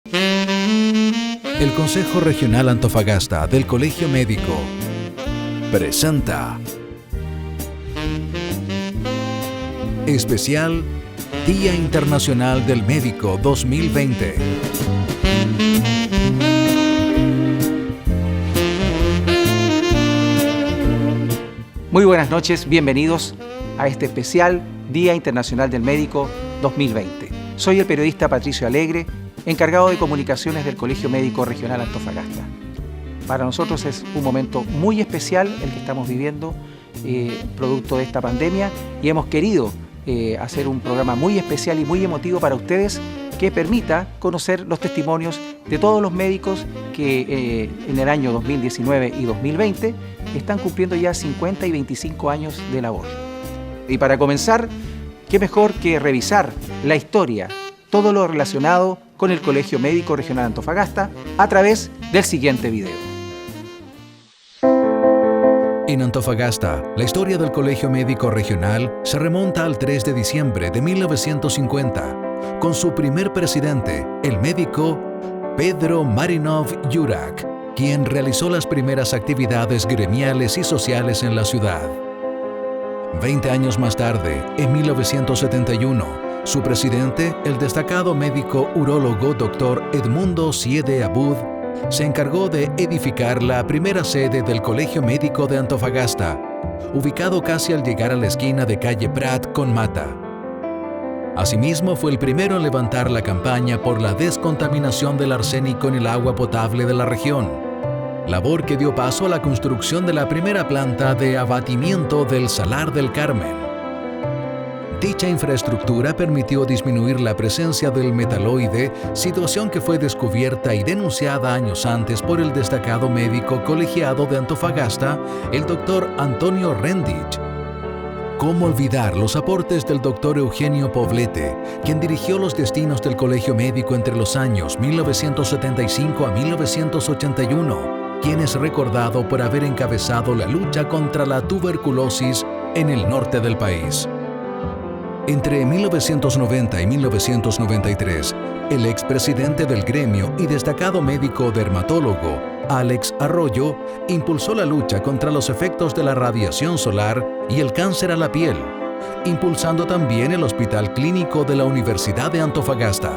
El Consejo Regional Antofagasta del Colegio Médico presenta Especial Día Internacional del Médico 2020. Muy buenas noches, bienvenidos a este especial Día Internacional del Médico 2020. Soy el periodista Patricio Alegre, encargado de comunicaciones del Colegio Médico Regional Antofagasta. Para nosotros es un momento muy especial el que estamos viviendo, producto de esta pandemia, y hemos querido hacer un programa muy especial y muy emotivo para ustedes que permita conocer los testimonios de todos los médicos que en el año 2019 y 2020 están cumpliendo ya 50 y 25 años de labor. Y para comenzar, qué mejor que revisar la historia, todo lo relacionado con el Colegio Médico Regional Antofagasta a través del siguiente video. En Antofagasta, la historia del Colegio Médico Regional se remonta al 3 de diciembre de 1950, con su primer presidente, el médico Pedro Marinov Jurak, quien realizó las primeras actividades gremiales y sociales en la ciudad. 20 años más tarde, en 1971, su presidente, el destacado médico urólogo Dr. Edmundo Siede Abud, se encargó de edificar la primera sede del Colegio Médico de Antofagasta, ubicado casi al llegar a la esquina de calle Prat con Mata. Asimismo, fue el primero en levantar la campaña por la descontaminación del arsénico en el agua potable de la región, labor que dio paso a la construcción de la primera planta de abatimiento del Salar del Carmen. Dicha infraestructura permitió disminuir la presencia del metaloide, situación que fue descubierta y denunciada años antes por el destacado médico colegiado de Antofagasta, el doctor Antonio Rendich. ¿Cómo olvidar los aportes del doctor Eugenio Poblete, quien dirigió los destinos del Colegio Médico entre los años 1975 a 1981, quien es recordado por haber encabezado la lucha contra la tuberculosis en el norte del país? Entre 1990 y 1993, el expresidente del gremio y destacado médico dermatólogo, Alex Arroyo, impulsó la lucha contra los efectos de la radiación solar y el cáncer a la piel, impulsando también el Hospital Clínico de la Universidad de Antofagasta.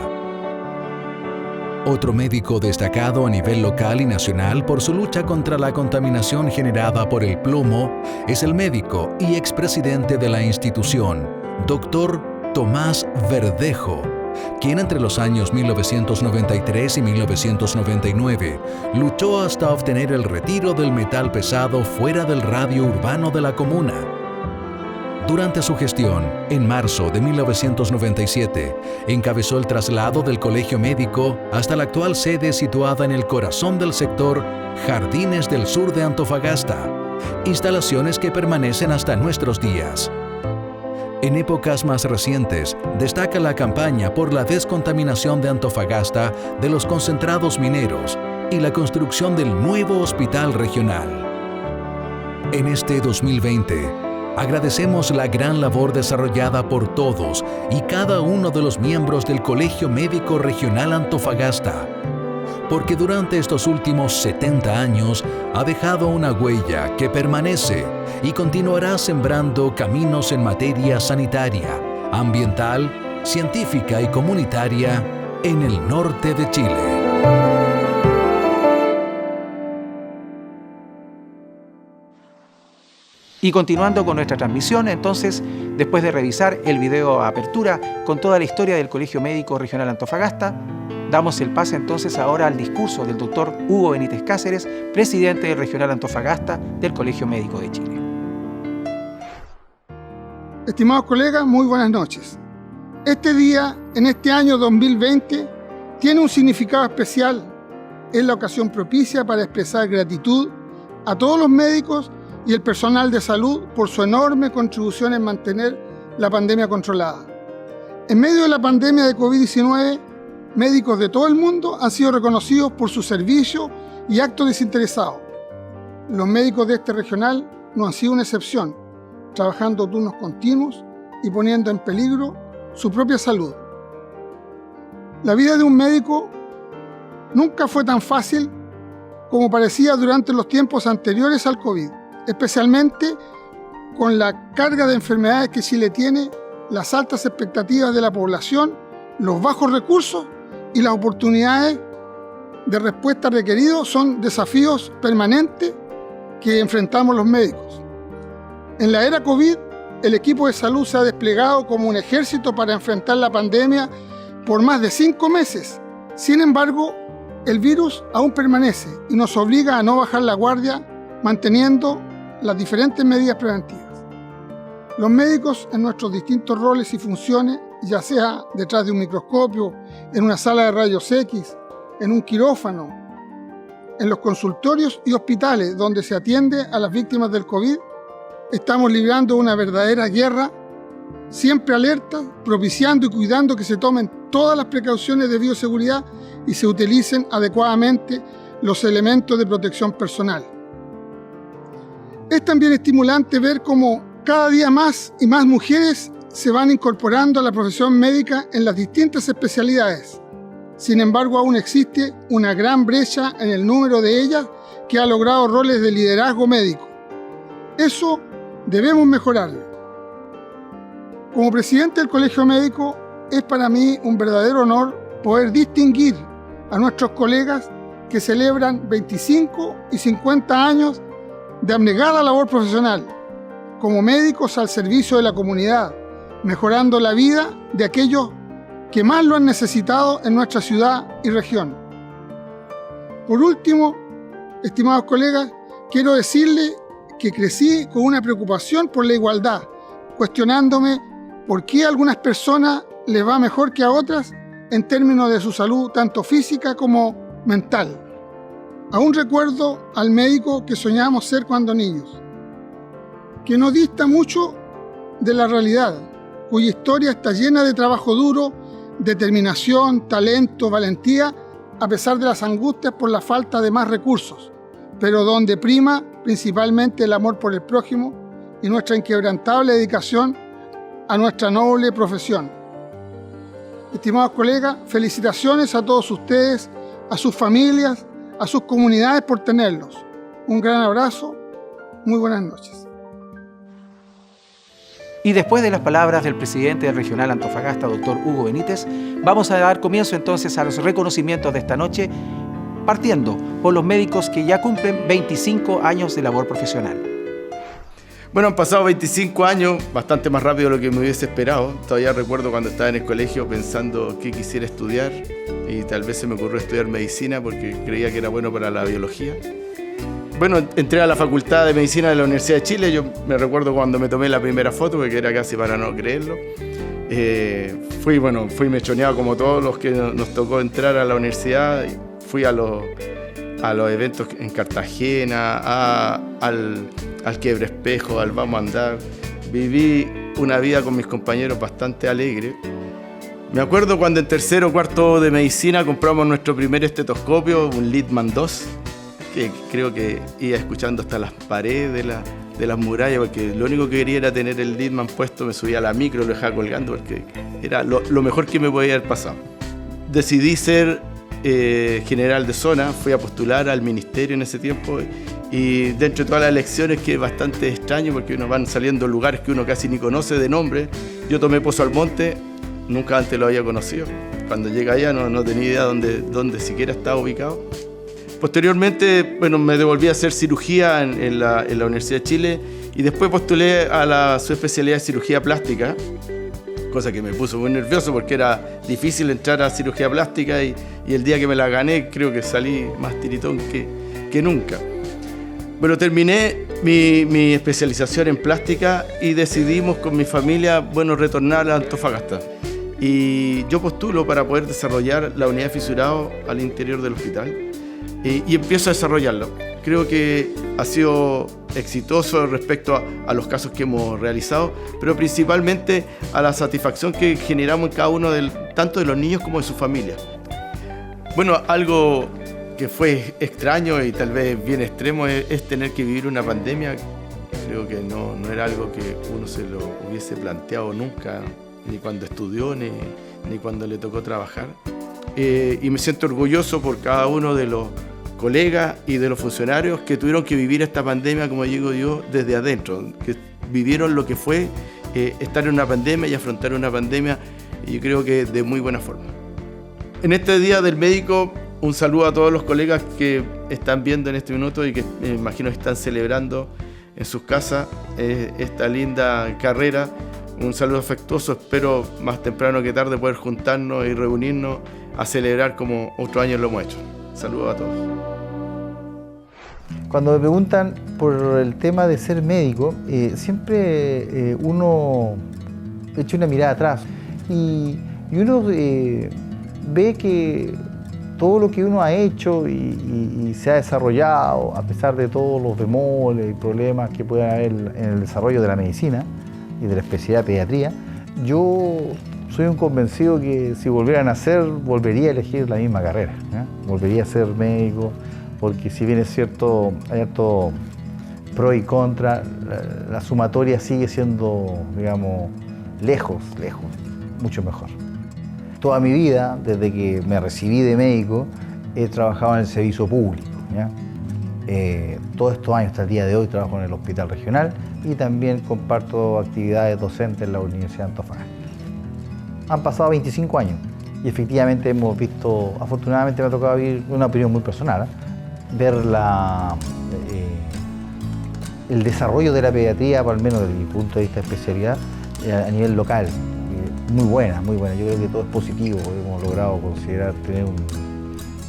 Otro médico destacado a nivel local y nacional por su lucha contra la contaminación generada por el plomo es el médico y expresidente de la institución, Dr. Tomás Verdejo, quien entre los años 1993 y 1999 luchó hasta obtener el retiro del metal pesado fuera del radio urbano de la comuna. Durante su gestión, en marzo de 1997, encabezó el traslado del Colegio Médico hasta la actual sede situada en el corazón del sector Jardines del Sur de Antofagasta, instalaciones que permanecen hasta nuestros días. En épocas más recientes, destaca la campaña por la descontaminación de Antofagasta de los concentrados mineros y la construcción del nuevo hospital regional. En este 2020, agradecemos la gran labor desarrollada por todos y cada uno de los miembros del Colegio Médico Regional Antofagasta, porque durante estos últimos 70 años ha dejado una huella que permanece y continuará sembrando caminos en materia sanitaria, ambiental, científica y comunitaria en el norte de Chile. Y continuando con nuestra transmisión, entonces, después de revisar el video a apertura con toda la historia del Colegio Médico Regional Antofagasta, damos el pase entonces ahora al discurso del doctor Hugo Benítez Cáceres, presidente del Regional Antofagasta del Colegio Médico de Chile. Estimados colegas, muy buenas noches. Este día, en este año 2020, tiene un significado especial. Es la ocasión propicia para expresar gratitud a todos los médicos y el personal de salud por su enorme contribución en mantener la pandemia controlada. En medio de la pandemia de COVID-19, médicos de todo el mundo han sido reconocidos por su servicio y actos desinteresados. Los médicos de este regional no han sido una excepción, trabajando turnos continuos y poniendo en peligro su propia salud. La vida de un médico Nunca fue tan fácil como parecía durante los tiempos anteriores al COVID, especialmente con la carga de enfermedades que Chile tiene, las altas expectativas de la población, los bajos recursos y las oportunidades de respuesta requeridos son desafíos permanentes que enfrentamos los médicos. En la era COVID, el equipo de salud se ha desplegado como un ejército para enfrentar la pandemia por más de 5 meses. Sin embargo, el virus aún permanece y nos obliga a no bajar la guardia, manteniendo las diferentes medidas preventivas. Los médicos en nuestros distintos roles y funciones, ya sea detrás de un microscopio, en una sala de rayos X, en un quirófano, en los consultorios y hospitales donde se atiende a las víctimas del COVID, estamos librando una verdadera guerra, siempre alerta, propiciando y cuidando que se tomen todas las precauciones de bioseguridad y se utilicen adecuadamente los elementos de protección personal. Es también estimulante ver cómo cada día más y más mujeres se van incorporando a la profesión médica en las distintas especialidades. Sin embargo, aún existe una gran brecha en el número de ellas que ha logrado roles de liderazgo médico. Eso debemos mejorarlo. Como presidente del Colegio Médico, es para mí un verdadero honor poder distinguir a nuestros colegas que celebran 25 y 50 años de abnegada labor profesional, como médicos al servicio de la comunidad, mejorando la vida de aquellos que más lo han necesitado en nuestra ciudad y región. Por último, estimados colegas, quiero decirles que crecí con una preocupación por la igualdad, cuestionándome por qué a algunas personas les va mejor que a otras en términos de su salud, tanto física como mental. Aún recuerdo al médico que soñábamos ser cuando niños, que no dista mucho de la realidad, cuya historia está llena de trabajo duro, determinación, talento, valentía, a pesar de las angustias por la falta de más recursos, pero donde prima principalmente el amor por el prójimo y nuestra inquebrantable dedicación a nuestra noble profesión. Estimados colegas, felicitaciones a todos ustedes, a sus familias, a sus comunidades por tenerlos. Un gran abrazo, muy buenas noches. Y después de las palabras del presidente del Regional Antofagasta, doctor Hugo Benítez, vamos a dar comienzo entonces a los reconocimientos de esta noche, partiendo por los médicos que ya cumplen 25 años de labor profesional. Bueno, han pasado 25 años, bastante más rápido de lo que me hubiese esperado. Todavía recuerdo cuando estaba en el colegio pensando qué quisiera estudiar y tal vez se me ocurrió estudiar medicina porque creía que era bueno para la biología. Bueno, entré a la Facultad de Medicina de la Universidad de Chile. Yo me recuerdo cuando me tomé la primera foto, porque era casi para no creerlo. Fui mechoneado como todos los que nos tocó entrar a la universidad. Fui a los eventos en Cartagena, al Quiebre Espejo, al Vamos a Andar. Viví una vida con mis compañeros bastante alegre. Me acuerdo cuando en tercero o cuarto de medicina compramos nuestro primer estetoscopio, un Littmann II, que creo que iba escuchando hasta las paredes de las murallas, porque lo único que quería era tener el Littmann puesto, me subía a la micro, lo dejaba colgando, porque era lo mejor que me podía haber pasado. Decidí ser general de zona, fui a postular al ministerio en ese tiempo, y dentro de todas las elecciones, que es bastante extraño, porque uno van saliendo lugares que uno casi ni conoce de nombre. Yo tomé Pozo Almonte, nunca antes lo había conocido. Cuando llegué allá no tenía idea dónde siquiera estaba ubicado. Posteriormente, me devolví a hacer cirugía en la Universidad de Chile y después postulé a la subespecialidad de cirugía plástica, cosa que me puso muy nervioso porque era difícil entrar a cirugía plástica y el día que me la gané creo que salí más tiritón que nunca. Bueno, terminé mi especialización en plástica y decidimos con mi familia, retornar a Antofagasta. Y yo postulo para poder desarrollar la unidad de fisurado al interior del hospital. Y empiezo a desarrollarlo. Creo que ha sido exitoso respecto a los casos que hemos realizado, pero principalmente a la satisfacción que generamos en cada uno, tanto de los niños como de su familia. Bueno, algo que fue extraño y tal vez bien extremo es tener que vivir una pandemia. Creo que no era algo que uno se lo hubiese planteado nunca, ni cuando estudió, ni cuando le tocó trabajar. y me siento orgulloso por cada uno de los colegas y de los funcionarios que tuvieron que vivir esta pandemia, como digo yo, desde adentro, que vivieron lo que fue estar en una pandemia y afrontar una pandemia, y yo creo que de muy buena forma. En este Día del Médico, un saludo a todos los colegas que están viendo en este minuto y que me imagino que están celebrando en sus casas esta linda carrera. Un saludo afectuoso, espero más temprano que tarde poder juntarnos y reunirnos a celebrar como otros años lo hemos hecho. Saludos a todos. Cuando me preguntan por el tema de ser médico, siempre uno echa una mirada atrás y uno ve que todo lo que uno ha hecho y se ha desarrollado, a pesar de todos los bemoles y problemas que pueden haber en el desarrollo de la medicina y de la especialidad de pediatría, yo soy un convencido que si volviera a nacer, volvería a elegir la misma carrera, volvería a ser médico, porque si bien es cierto, hay harto pro y contra, la sumatoria sigue siendo, digamos, lejos, mucho mejor. Toda mi vida, desde que me recibí de médico, he trabajado en el servicio público, ¿ya? Todos estos años, hasta el día de hoy, trabajo en el hospital regional y también comparto actividades docentes en la Universidad de Antofagasta. Han pasado 25 años y efectivamente hemos visto, afortunadamente me ha tocado vivir una opinión muy personal, ver el desarrollo de la pediatría, al menos desde mi punto de vista de especialidad, a nivel local. Muy buena. Yo creo que todo es positivo. Hemos logrado considerar tener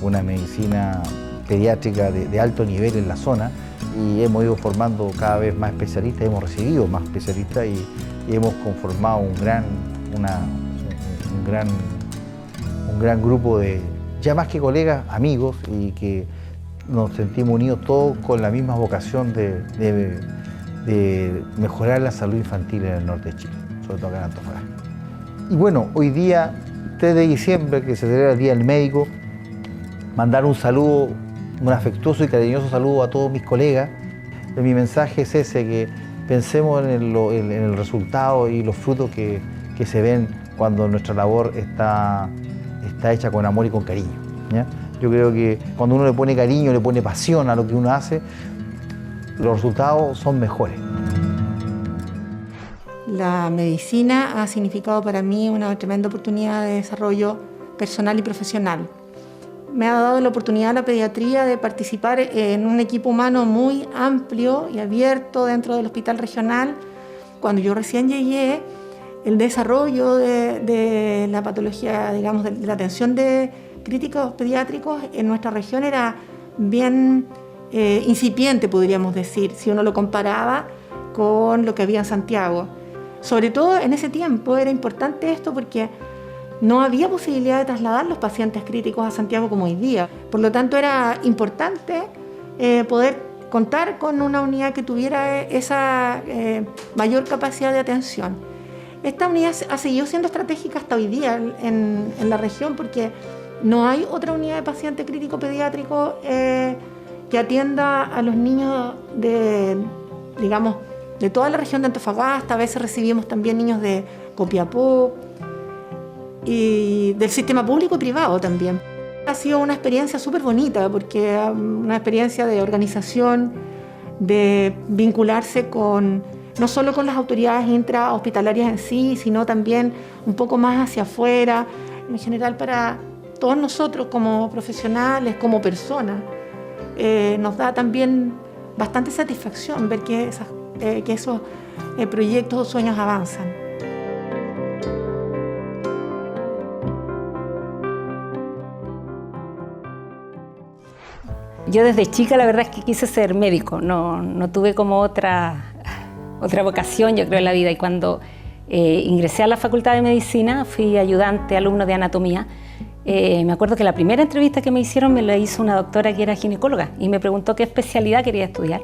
una medicina pediátrica de alto nivel en la zona y hemos ido formando cada vez más especialistas, hemos recibido más especialistas y hemos conformado un gran grupo de, ya más que colegas, amigos, y que nos sentimos unidos todos con la misma vocación de mejorar la salud infantil en el norte de Chile, sobre todo acá en Antofagasta. Y bueno, hoy día, 3 de diciembre, que se celebra el Día del Médico, mandar un saludo, un afectuoso y cariñoso saludo a todos mis colegas. Mi mensaje es ese, que pensemos en el resultado y los frutos que se ven cuando nuestra labor está hecha con amor y con cariño, ¿ya? Yo creo que cuando uno le pone cariño, le pone pasión a lo que uno hace, los resultados son mejores. La medicina ha significado para mí una tremenda oportunidad de desarrollo personal y profesional. Me ha dado la oportunidad la pediatría de participar en un equipo humano muy amplio y abierto dentro del hospital regional. Cuando yo recién llegué, el desarrollo de la patología, digamos, de la atención de críticos pediátricos en nuestra región era bien incipiente, podríamos decir, si uno lo comparaba con lo que había en Santiago. Sobre todo en ese tiempo era importante esto porque no había posibilidad de trasladar los pacientes críticos a Santiago como hoy día. Por lo tanto, era importante poder contar con una unidad que tuviera esa mayor capacidad de atención. Esta unidad ha seguido siendo estratégica hasta hoy día en la región porque no hay otra unidad de paciente crítico pediátrico que atienda a los niños de toda la región de Antofagasta. A veces recibimos también niños de Copiapó y del sistema público y privado también. Ha sido una experiencia súper bonita porque es una experiencia de organización, de vincularse no solo con las autoridades intrahospitalarias en sí, sino también un poco más hacia afuera, en general para todos nosotros como profesionales, como personas. Nos da también bastante satisfacción ver que esos proyectos o sueños avanzan. Yo desde chica la verdad es que quise ser médico, no tuve como otra vocación, yo creo, en la vida. Y cuando ingresé a la Facultad de Medicina, fui ayudante, alumno de anatomía. Me acuerdo que la primera entrevista que me hicieron me la hizo una doctora que era ginecóloga y me preguntó qué especialidad quería estudiar.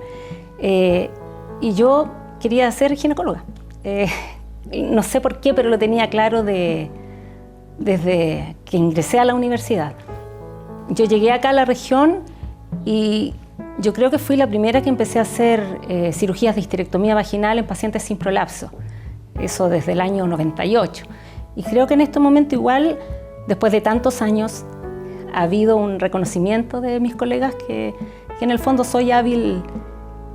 Y yo quería ser ginecóloga. No sé por qué, pero lo tenía claro desde que ingresé a la universidad. Yo llegué acá a la región y yo creo que fui la primera que empecé a hacer cirugías de histerectomía vaginal en pacientes sin prolapso. Eso desde el año 98. Y creo que en este momento igual después de tantos años ha habido un reconocimiento de mis colegas que en el fondo soy hábil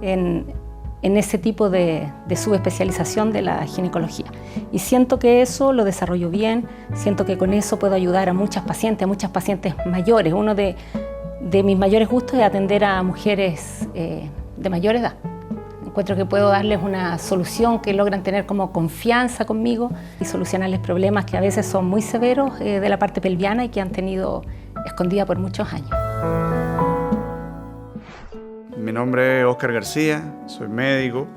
en ese tipo de subespecialización de la ginecología. Y siento que eso lo desarrollo bien, siento que con eso puedo ayudar a muchas pacientes mayores. Uno de mis mayores gustos es atender a mujeres de mayor edad. Encuentro que puedo darles una solución que logran tener como confianza conmigo y solucionarles problemas que a veces son muy severos de la parte pelviana y que han tenido escondida por muchos años. Mi nombre es Óscar García, soy médico,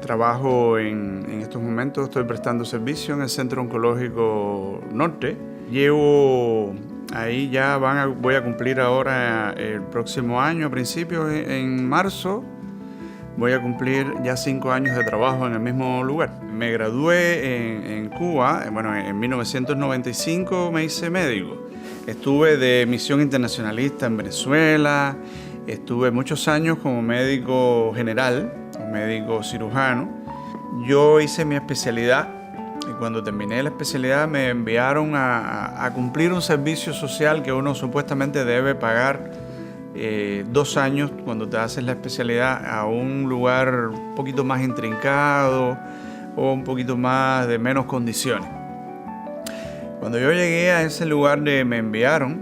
trabajo en estos momentos, estoy prestando servicio en el Centro Oncológico Norte. Llevo ahí ya voy a cumplir ahora el próximo año, a principios, en marzo, voy a cumplir ya 5 años de trabajo en el mismo lugar. Me gradué en Cuba, en 1995 me hice médico. Estuve de misión internacionalista en Venezuela, estuve muchos años como médico general, médico cirujano. Yo hice mi especialidad y cuando terminé la especialidad me enviaron a cumplir un servicio social que uno supuestamente debe pagar 2 años cuando te haces la especialidad a un lugar un poquito más intrincado o un poquito más de menos condiciones. Cuando yo llegué a ese lugar me enviaron,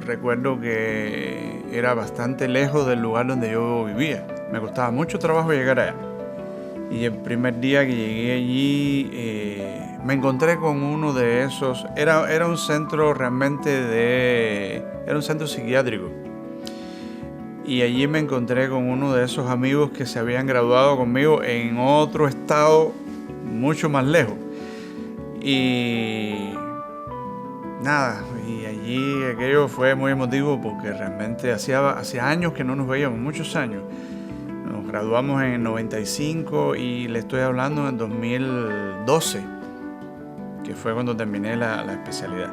recuerdo que era bastante lejos del lugar donde yo vivía. Me costaba mucho trabajo llegar allá. Y el primer día que llegué allí me encontré con uno de esos. Era un centro realmente era un centro psiquiátrico. Y allí me encontré con uno de esos amigos que se habían graduado conmigo en otro estado mucho más lejos. Y nada, y allí aquello fue muy emotivo porque realmente hacía años que no nos veíamos, muchos años. Nos graduamos en el 95 y le estoy hablando en 2012, que fue cuando terminé la especialidad.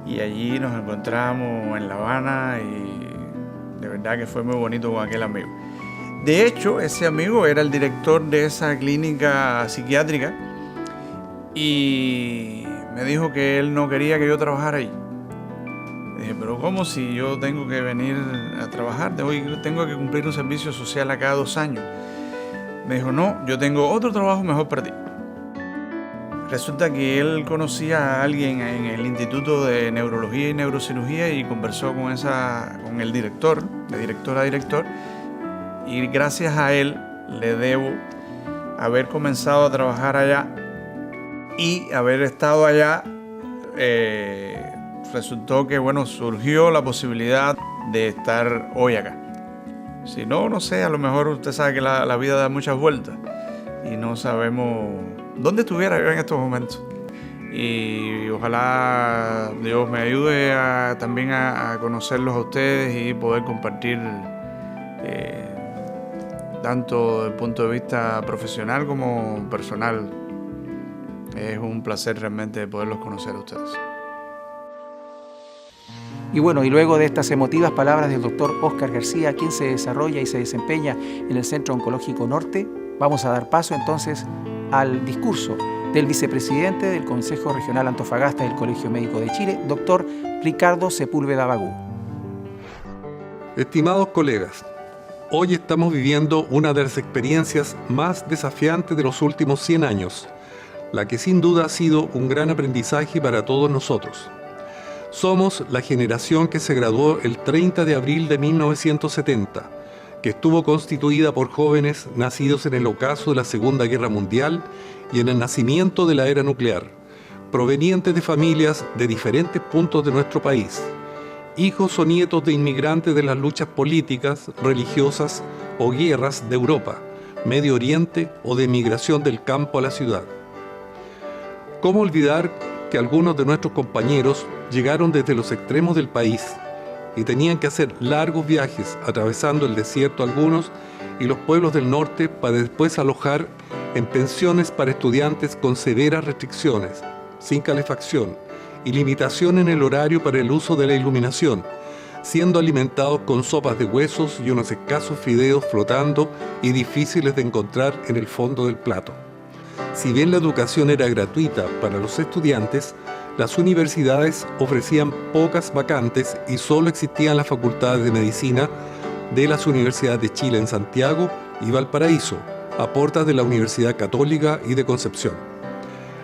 Y allí nos encontramos en La Habana y de verdad que fue muy bonito con aquel amigo. De hecho, ese amigo era el director de esa clínica psiquiátrica y me dijo que él no quería que yo trabajara ahí. Dije, pero ¿cómo si yo tengo que venir a trabajar? Tengo que cumplir un servicio social a cada 2 años. Me dijo, no, yo tengo otro trabajo mejor para ti. Resulta que él conocía a alguien en el Instituto de Neurología y Neurocirugía y conversó con el director, de director a director, y gracias a él le debo haber comenzado a trabajar allá y haber estado allá. Resultó que, surgió la posibilidad de estar hoy acá. Si no, no sé, a lo mejor usted sabe que la vida da muchas vueltas y no sabemos dónde estuviera yo en estos momentos. Y ojalá Dios me ayude también a conocerlos a ustedes y poder compartir tanto desde el punto de vista profesional como personal. Es un placer realmente poderlos conocer a ustedes. Y bueno, y luego de estas emotivas palabras del doctor Óscar García, quien se desarrolla y se desempeña en el Centro Oncológico Norte, vamos a dar paso entonces al discurso del vicepresidente del Consejo Regional Antofagasta del Colegio Médico de Chile, doctor Ricardo Sepúlveda Bagú. Estimados colegas, hoy estamos viviendo una de las experiencias más desafiantes de los últimos 100 años, la que sin duda ha sido un gran aprendizaje para todos nosotros. Somos la generación que se graduó el 30 de abril de 1970, que estuvo constituida por jóvenes nacidos en el ocaso de la Segunda Guerra Mundial y en el nacimiento de la era nuclear, provenientes de familias de diferentes puntos de nuestro país, hijos o nietos de inmigrantes de las luchas políticas, religiosas o guerras de Europa, Medio Oriente o de migración del campo a la ciudad. ¿Cómo olvidar que algunos de nuestros compañeros llegaron desde los extremos del país y tenían que hacer largos viajes atravesando el desierto algunos y los pueblos del norte para después alojar en pensiones para estudiantes con severas restricciones, sin calefacción y limitación en el horario para el uso de la iluminación, siendo alimentados con sopas de huesos y unos escasos fideos flotando y difíciles de encontrar en el fondo del plato? Si bien la educación era gratuita para los estudiantes, las universidades ofrecían pocas vacantes y solo existían las facultades de medicina de las universidades de Chile en Santiago y Valparaíso, a puertas de la Universidad Católica y de Concepción.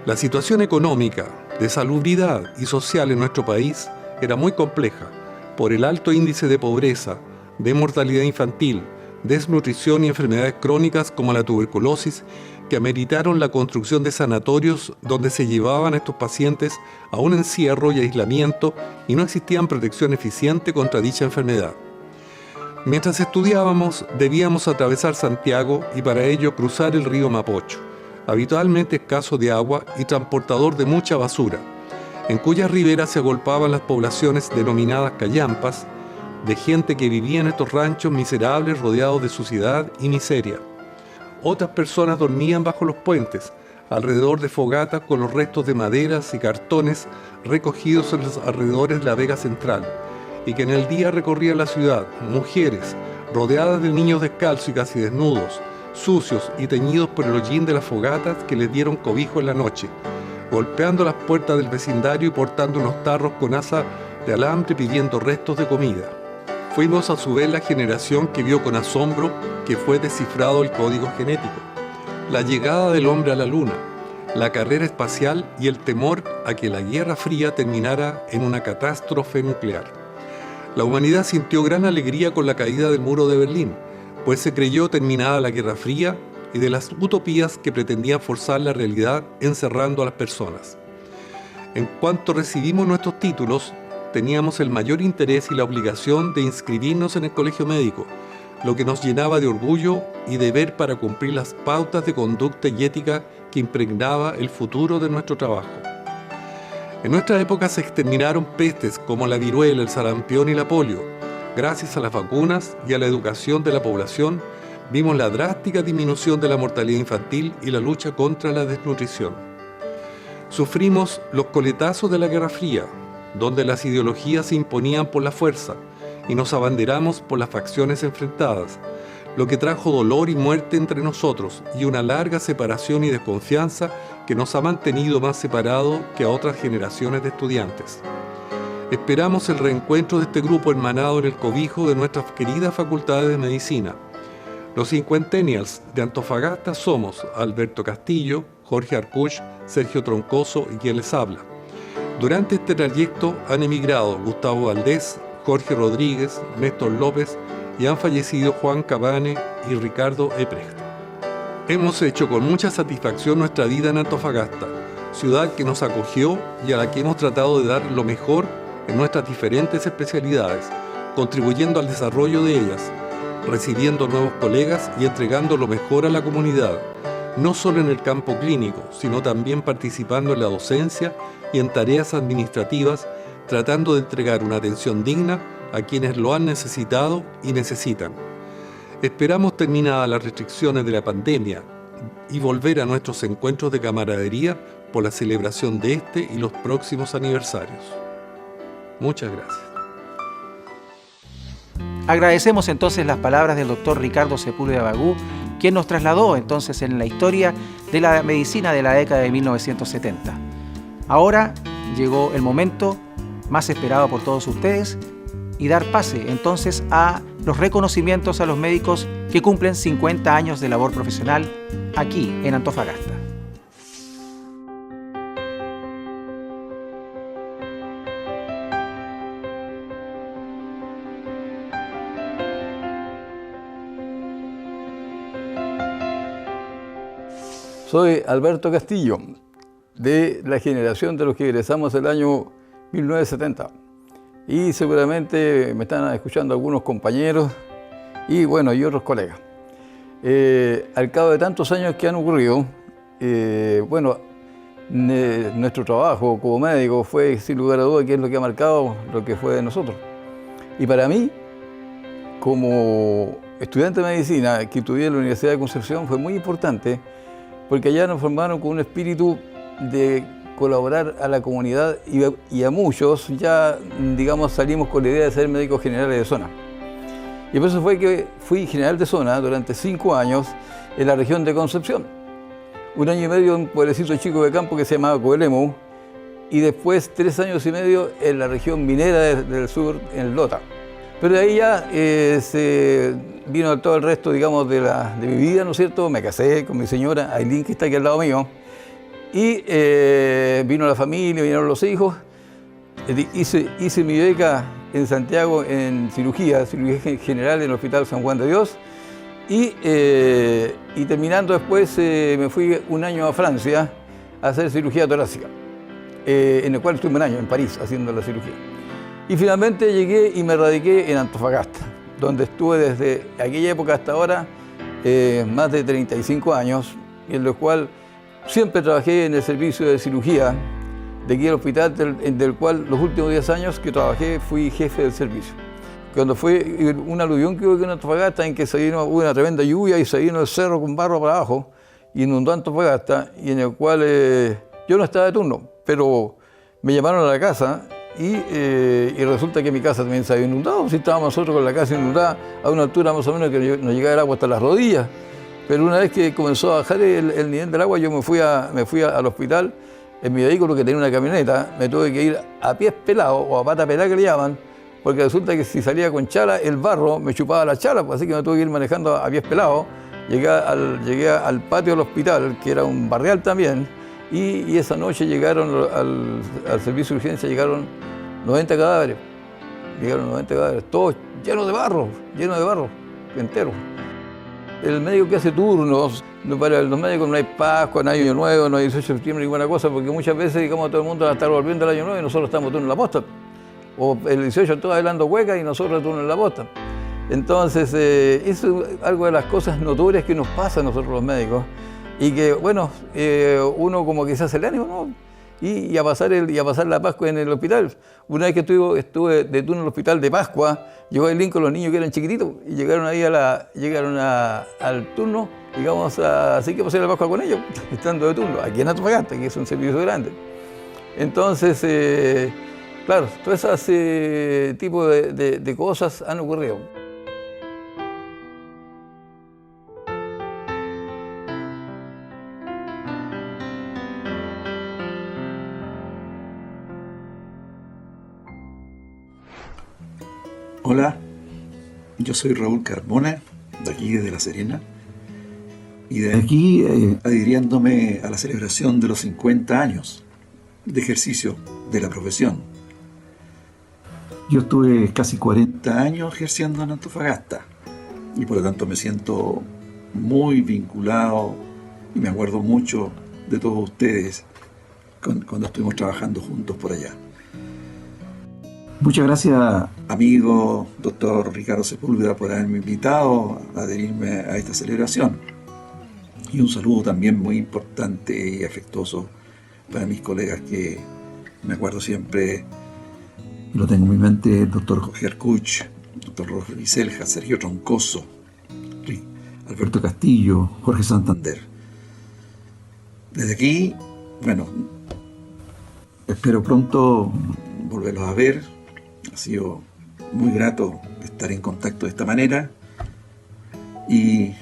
La situación económica, de salubridad y social en nuestro país era muy compleja por el alto índice de pobreza, de mortalidad infantil, desnutrición y enfermedades crónicas como la tuberculosis, que ameritaron la construcción de sanatorios donde se llevaban a estos pacientes a un encierro y aislamiento y no existían protección eficiente contra dicha enfermedad. Mientras estudiábamos, debíamos atravesar Santiago y para ello cruzar el río Mapocho, habitualmente escaso de agua y transportador de mucha basura, en cuyas riberas se agolpaban las poblaciones denominadas callampas, de gente que vivía en estos ranchos miserables rodeados de suciedad y miseria. Otras personas dormían bajo los puentes, alrededor de fogatas con los restos de maderas y cartones recogidos en los alrededores de la Vega Central, y que en el día recorrían la ciudad, mujeres, rodeadas de niños descalzos y casi desnudos, sucios y teñidos por el hollín de las fogatas que les dieron cobijo en la noche, golpeando las puertas del vecindario y portando unos tarros con asa de alambre pidiendo restos de comida. Fuimos a su vez la generación que vio con asombro que fue descifrado el código genético, la llegada del hombre a la luna, la carrera espacial y el temor a que la Guerra Fría terminara en una catástrofe nuclear. La humanidad sintió gran alegría con la caída del muro de Berlín, pues se creyó terminada la Guerra Fría y de las utopías que pretendían forzar la realidad encerrando a las personas. En cuanto recibimos nuestros títulos, teníamos el mayor interés y la obligación de inscribirnos en el colegio médico, lo que nos llenaba de orgullo y deber para cumplir las pautas de conducta y ética que impregnaba el futuro de nuestro trabajo. En nuestra época se exterminaron pestes como la viruela, el sarampión y la polio. Gracias a las vacunas y a la educación de la población, vimos la drástica disminución de la mortalidad infantil y la lucha contra la desnutrición. Sufrimos los coletazos de la Guerra Fría, donde las ideologías se imponían por la fuerza y nos abanderamos por las facciones enfrentadas, lo que trajo dolor y muerte entre nosotros y una larga separación y desconfianza que nos ha mantenido más separados que a otras generaciones de estudiantes. Esperamos el reencuentro de este grupo hermanado en el cobijo de nuestras queridas facultades de medicina. Los cincuentennials de Antofagasta somos Alberto Castillo, Jorge Arcuch, Sergio Troncoso y quien les habla. Durante este trayecto han emigrado Gustavo Valdés, Jorge Rodríguez, Néstor López y han fallecido Juan Cabane y Ricardo Eprecht. Hemos hecho con mucha satisfacción nuestra vida en Antofagasta, ciudad que nos acogió y a la que hemos tratado de dar lo mejor en nuestras diferentes especialidades, contribuyendo al desarrollo de ellas, recibiendo nuevos colegas y entregando lo mejor a la comunidad, no solo en el campo clínico, sino también participando en la docencia y en tareas administrativas, tratando de entregar una atención digna a quienes lo han necesitado y necesitan. Esperamos terminadas las restricciones de la pandemia y volver a nuestros encuentros de camaradería por la celebración de este y los próximos aniversarios. Muchas gracias. Agradecemos entonces las palabras del doctor Ricardo Sepúlveda Bagú, quien nos trasladó entonces en la historia de la medicina de la década de 1970. Ahora llegó el momento más esperado por todos ustedes y dar pase entonces a los reconocimientos a los médicos que cumplen 50 años de labor profesional aquí en Antofagasta. Soy Alberto Castillo, de la generación de los que egresamos el año 1970. Y seguramente me están escuchando algunos compañeros y bueno, y otros colegas. Al cabo de tantos años que han ocurrido, nuestro trabajo como médico fue sin lugar a duda que es lo que ha marcado lo que fue de nosotros. Y para mí, como estudiante de medicina que estudié en la Universidad de Concepción, fue muy importante porque allá nos formaron con un espíritu de colaborar a la comunidad y a muchos ya, digamos, salimos con la idea de ser médicos generales de zona. Y por eso fue que fui general de zona durante 5 años en la región de Concepción. 1 año y medio en un pueblecito chico de campo que se llamaba Coelemu, y después 3 años y medio en la región minera del sur, en Lota. Pero de ahí ya se vino todo el resto, digamos, de mi vida, ¿no es cierto? Me casé con mi señora, Ailín, que está aquí al lado mío, y vino la familia, vinieron los hijos. Hice mi beca en Santiago en cirugía general en el Hospital San Juan de Dios, y terminando después me fui 1 año a Francia a hacer cirugía torácica, en el cual estuve 1 año en París haciendo la cirugía. Y finalmente llegué y me radiqué en Antofagasta, donde estuve desde aquella época hasta ahora más de 35 años, en lo cual siempre trabajé en el servicio de cirugía de aquí al hospital, del cual los últimos 10 años que trabajé fui jefe del servicio. Cuando fue un aluvión que hubo en Antofagasta, en que hubo una tremenda lluvia y se vino el cerro con barro para abajo, y inundó Antofagasta, y en el cual yo no estaba de turno, pero me llamaron a la casa y resulta que mi casa también se había inundado. Si estábamos nosotros con la casa inundada a una altura más o menos que nos llegaba el agua hasta las rodillas. Pero una vez que comenzó a bajar el nivel del agua, yo me fui al hospital en mi vehículo, que tenía una camioneta. Me tuve que ir a pies pelados, o a pata pelada que le llaman, porque resulta que si salía con chala, el barro me chupaba la chala, así que me tuve que ir manejando a pies pelados. Llegué al patio del hospital, que era un barrial también, y esa noche llegaron al servicio de urgencia, llegaron 90 cadáveres. Llegaron 90 cadáveres, todos llenos de barro, enteros. El médico que hace turnos, para los médicos no hay Pascua, no hay Año Nuevo, no hay 18 de septiembre, ninguna cosa, porque muchas veces, digamos, todo el mundo va a estar volviendo al Año Nuevo y nosotros estamos turno en la posta. O el 18 todos bailando hueca y nosotros turno en la posta. Entonces, eso es algo de las cosas notorias que nos pasa a nosotros los médicos, y que, bueno, uno como que se hace el ánimo, ¿no? Y a pasar la Pascua en el hospital. Una vez que estuve de turno en el hospital de Pascua, llegó el link con los niños que eran chiquititos y llegaron ahí al turno, digamos, así que pasé la Pascua con ellos, estando de turno, aquí en Antofagasta, que es un servicio grande. Entonces, claro, todo ese tipo de cosas han ocurrido. Hola, yo soy Raúl Carmona, de aquí de La Serena, y de aquí adhiriéndome a la celebración de los 50 años de ejercicio de la profesión. Yo estuve casi 40 años ejerciendo en Antofagasta, y por lo tanto me siento muy vinculado y me acuerdo mucho de todos ustedes cuando estuvimos trabajando juntos por allá. Muchas gracias, amigo doctor Ricardo Sepúlveda, por haberme invitado a adherirme a esta celebración. Y un saludo también muy importante y afectuoso para mis colegas que me acuerdo siempre, y lo tengo en mi mente, el doctor Jorge Arcuch, el doctor Roger Vicelja, Sergio Troncoso, Alberto Castillo, Jorge Santander. Desde aquí, bueno, espero pronto volverlos a ver. Ha sido muy grato estar en contacto de esta manera, y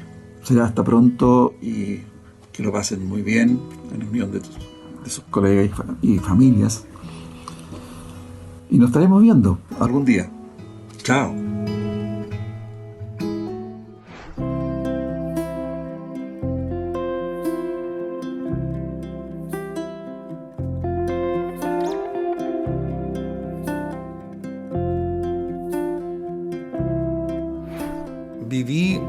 será hasta pronto, y que lo pasen muy bien en unión de sus colegas y familias, y nos estaremos viendo algún día. Chao. Viví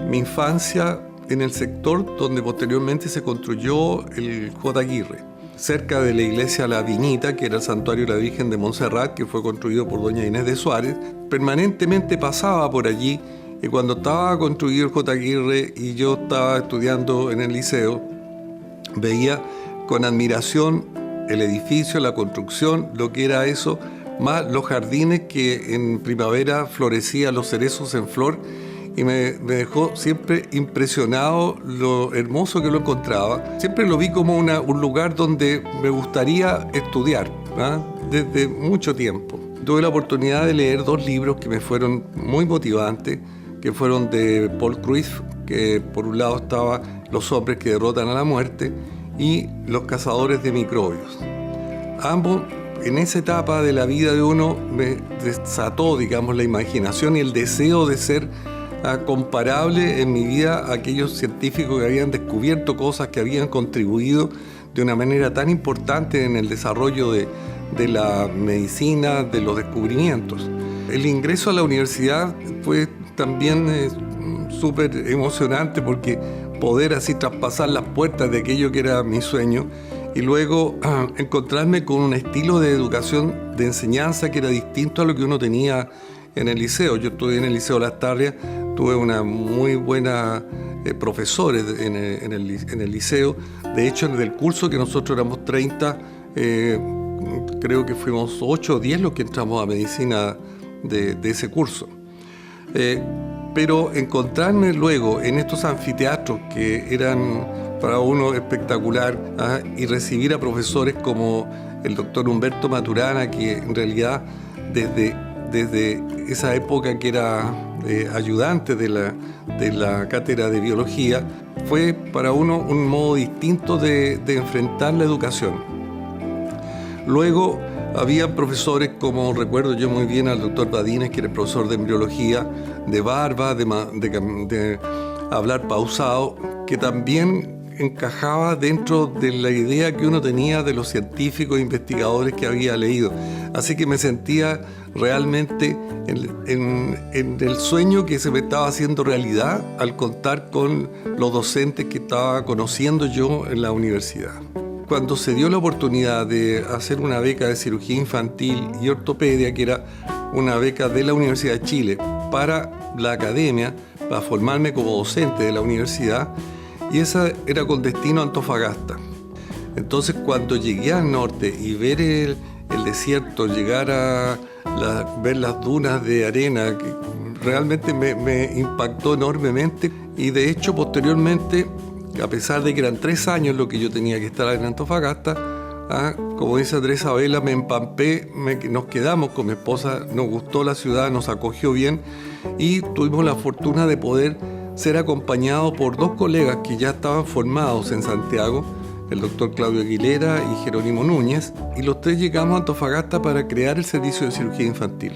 mi infancia en el sector donde posteriormente se construyó el J. Aguirre, cerca de la iglesia La Vinita, que era el santuario de la Virgen de Montserrat, que fue construido por doña Inés de Suárez. Permanentemente pasaba por allí, y cuando estaba construido el J. Aguirre y yo estaba estudiando en el liceo, veía con admiración el edificio, la construcción, lo que era eso, más los jardines que en primavera florecían los cerezos en flor, y me dejó siempre impresionado lo hermoso que lo encontraba. Siempre lo vi como un lugar donde me gustaría estudiar, ¿ah? Desde mucho tiempo. Tuve la oportunidad de leer 2 libros que me fueron muy motivantes, que fueron de Paul Cruyff, que por un lado estaban los hombres que derrotan a la muerte y los cazadores de microbios. Ambos, en esa etapa de la vida de uno, me desató, digamos, la imaginación y el deseo de ser comparable en mi vida a aquellos científicos que habían descubierto cosas, que habían contribuido de una manera tan importante en el desarrollo de la medicina, de los descubrimientos. El ingreso a la universidad fue también súper emocionante, porque poder así traspasar las puertas de aquello que era mi sueño y luego encontrarme con un estilo de educación, de enseñanza que era distinto a lo que uno tenía en el liceo. Yo estudié en el Liceo Las Tarrias, tuve una muy buena profesores en el liceo. De hecho, en el curso que nosotros éramos 30, creo que fuimos 8 o 10 los que entramos a medicina de ese curso. Pero encontrarme luego en estos anfiteatros que eran para uno espectacular, y recibir a profesores como el doctor Humberto Maturana, que en realidad desde esa época que era ayudante de la cátedra de biología, fue para uno un modo distinto de enfrentar la educación. Luego había profesores como, recuerdo yo muy bien al doctor Badines, que era el profesor de embriología, de barba, de hablar pausado, que también encajaba dentro de la idea que uno tenía de los científicos e investigadores que había leído. Así que me sentía realmente en el sueño que se me estaba haciendo realidad al contar con los docentes que estaba conociendo yo en la universidad. Cuando se dio la oportunidad de hacer una beca de cirugía infantil y ortopedia, que era una beca de la Universidad de Chile para la academia, para formarme como docente de la universidad, y esa era con destino a Antofagasta. Entonces, cuando llegué al norte y ver el desierto, llegar a ver las dunas de arena, que realmente me impactó enormemente. Y de hecho, posteriormente, a pesar de que eran 3 años lo que yo tenía que estar en Antofagasta, como dice Teresa Vela, me empampé, nos quedamos con mi esposa, nos gustó la ciudad, nos acogió bien y tuvimos la fortuna de poder ser acompañado por 2 colegas que ya estaban formados en Santiago, el doctor Claudio Aguilera y Jerónimo Núñez, y los 3 llegamos a Antofagasta para crear el servicio de cirugía infantil.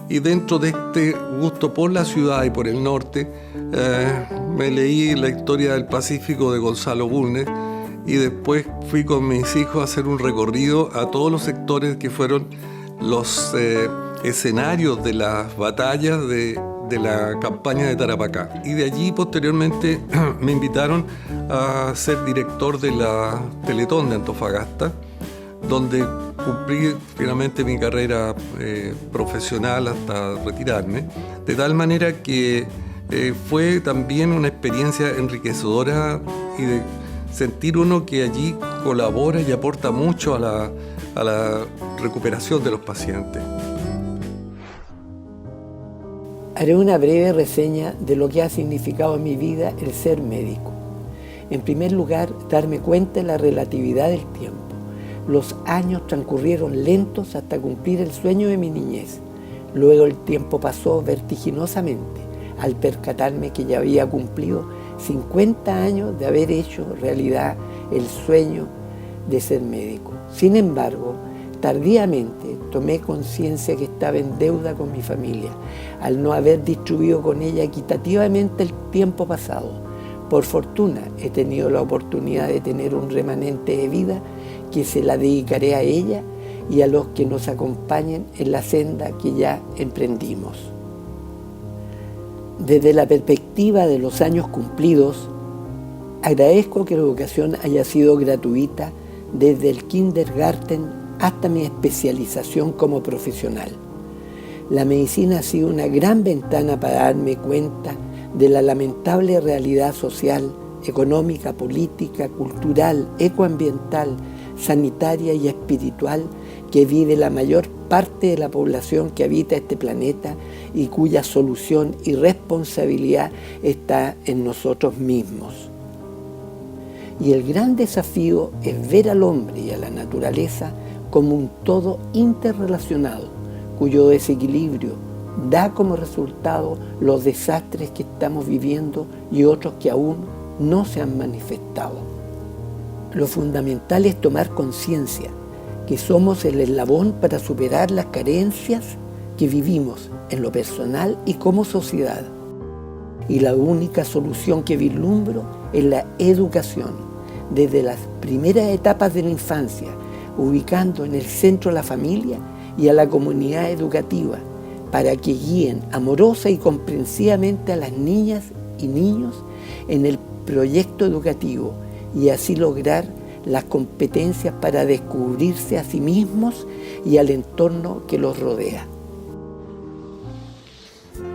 Y dentro de este gusto por la ciudad y por el norte, me leí la historia del Pacífico de Gonzalo Bulnes, y después fui con mis hijos a hacer un recorrido a todos los sectores que fueron los escenarios de las batallas de la campaña de Tarapacá. Y de allí posteriormente me invitaron a ser director de la Teletón de Antofagasta, donde cumplí finalmente mi carrera profesional hasta retirarme, de tal manera que fue también una experiencia enriquecedora y de sentir uno que allí colabora y aporta mucho a la recuperación de los pacientes. Haré una breve reseña de lo que ha significado en mi vida el ser médico. En primer lugar, darme cuenta de la relatividad del tiempo. Los años transcurrieron lentos hasta cumplir el sueño de mi niñez. Luego el tiempo pasó vertiginosamente al percatarme que ya había cumplido 50 años de haber hecho realidad el sueño de ser médico. Sin embargo, tardíamente tomé conciencia que estaba en deuda con mi familia, al no haber distribuido con ella equitativamente el tiempo pasado. Por fortuna, he tenido la oportunidad de tener un remanente de vida que se la dedicaré a ella y a los que nos acompañen en la senda que ya emprendimos. Desde la perspectiva de los años cumplidos, agradezco que la educación haya sido gratuita desde el kindergarten hasta mi especialización como profesional. La medicina ha sido una gran ventana para darme cuenta de la lamentable realidad social, económica, política, cultural, ecoambiental, sanitaria y espiritual que vive la mayor parte de la población que habita este planeta y cuya solución y responsabilidad está en nosotros mismos. Y el gran desafío es ver al hombre y a la naturaleza como un todo interrelacionado, cuyo desequilibrio, da como resultado los desastres que estamos viviendo y otros que aún no se han manifestado. Lo fundamental es tomar conciencia que somos el eslabón para superar las carencias que vivimos en lo personal y como sociedad. Y la única solución que vislumbro es la educación, desde las primeras etapas de la infancia, ubicando en el centro a la familia y a la comunidad educativa, para que guíen amorosa y comprensivamente a las niñas y niños en el proyecto educativo y así lograr las competencias para descubrirse a sí mismos y al entorno que los rodea.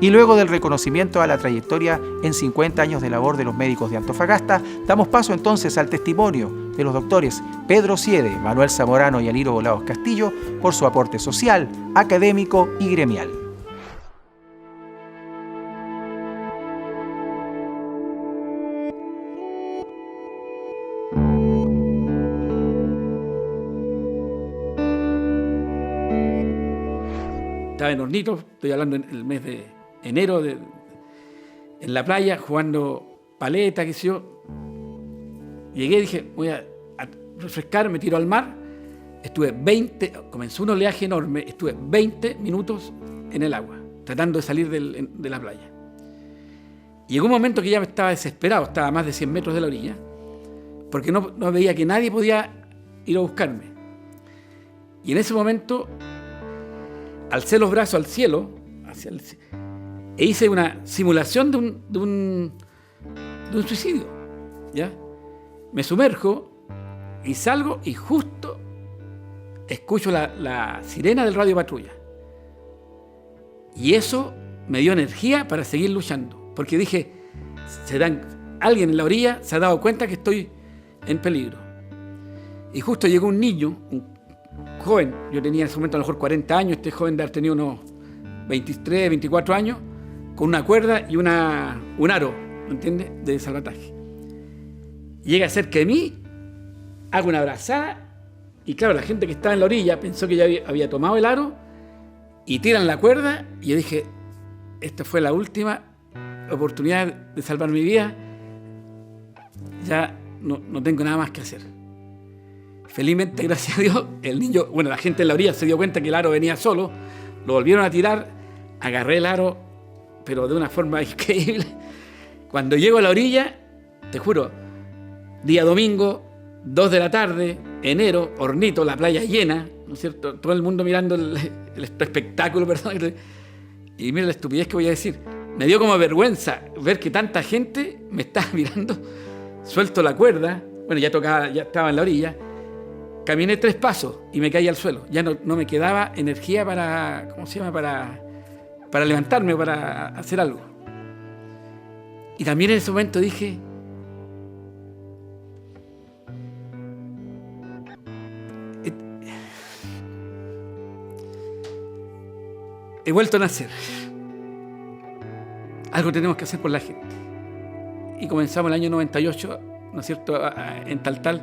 Y luego del reconocimiento a la trayectoria en 50 años de labor de los médicos de Antofagasta, damos paso entonces al testimonio de los doctores Pedro Siede, Manuel Zamorano y Aliro Volados Castillo por su aporte social, académico y gremial. Estaba en Hornito, estoy hablando en el mes de enero, en la playa, jugando paleta, qué sé yo. Llegué y dije, voy a refrescar, me tiro al mar. Estuve comenzó un oleaje enorme, estuve 20 minutos en el agua, tratando de salir de la playa. Llegó un momento que ya me estaba desesperado, estaba a más de 100 metros de la orilla, porque no veía que nadie podía ir a buscarme. Y en ese momento alcé los brazos al cielo, e hice una simulación de un suicidio, ¿ya? Me sumerjo y salgo y justo escucho la sirena del radio patrulla. Y eso me dio energía para seguir luchando, porque dije, alguien en la orilla se ha dado cuenta que estoy en peligro. Y justo llegó un niño, un joven, yo tenía en ese momento a lo mejor 40 años, este joven de haber tenido unos 23, 24 años, con una cuerda y un aro, ¿me entiendes?, de salvataje. Llega cerca de mí, hago una brazada, y claro, la gente que estaba en la orilla pensó que ya había tomado el aro, y tiran la cuerda, y yo dije, esta fue la última oportunidad de salvar mi vida, ya no tengo nada más que hacer. Felizmente, gracias a Dios, el niño, la gente en la orilla se dio cuenta que el aro venía solo, lo volvieron a tirar, agarré el aro, pero de una forma increíble. Cuando llego a la orilla, te juro, día domingo, 2 de la tarde, enero, Hornito, la playa llena, ¿no es cierto? Todo el mundo mirando el espectáculo, perdón. Y mira la estupidez que voy a decir. Me dio como vergüenza ver que tanta gente me estaba mirando. Suelto la cuerda, ya estaba en la orilla. Caminé 3 pasos y me caí al suelo. Ya no me quedaba energía para levantarme o para hacer algo. Y también en ese momento dije, he vuelto a nacer. Algo tenemos que hacer por la gente. Y comenzamos el año 98, ¿no es cierto?, en Taltal,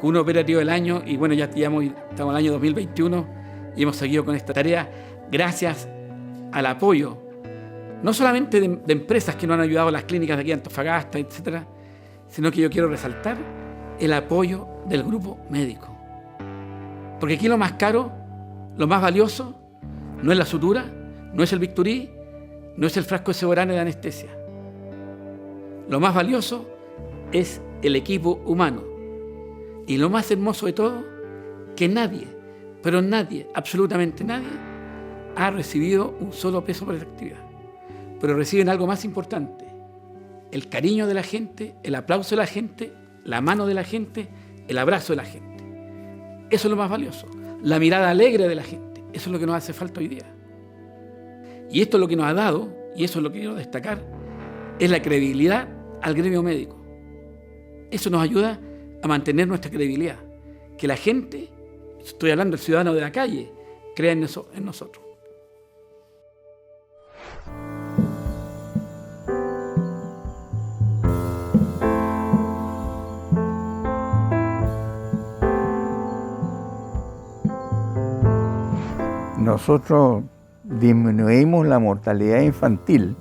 con un operativo del año, y ya estamos en el año 2021 y hemos seguido con esta tarea gracias al apoyo, no solamente de empresas que nos han ayudado, las clínicas de aquí de Antofagasta, etcétera, sino que yo quiero resaltar el apoyo del grupo médico. Porque aquí lo más caro, lo más valioso, no es la sutura, no es el bisturí, no es el frasco de Seborane de anestesia. Lo más valioso es el equipo humano. Y lo más hermoso de todo, que nadie, pero nadie, absolutamente nadie, ha recibido un solo peso por esta actividad. Pero reciben algo más importante: el cariño de la gente, el aplauso de la gente, la mano de la gente, el abrazo de la gente. Eso es lo más valioso. La mirada alegre de la gente. Eso es lo que nos hace falta hoy día. Y esto es lo que nos ha dado, y eso es lo que quiero destacar, es la credibilidad al gremio médico. Eso nos ayuda a mantener nuestra credibilidad. Que la gente, estoy hablando del ciudadano de la calle, crea en nosotros. Nosotros disminuimos la mortalidad infantil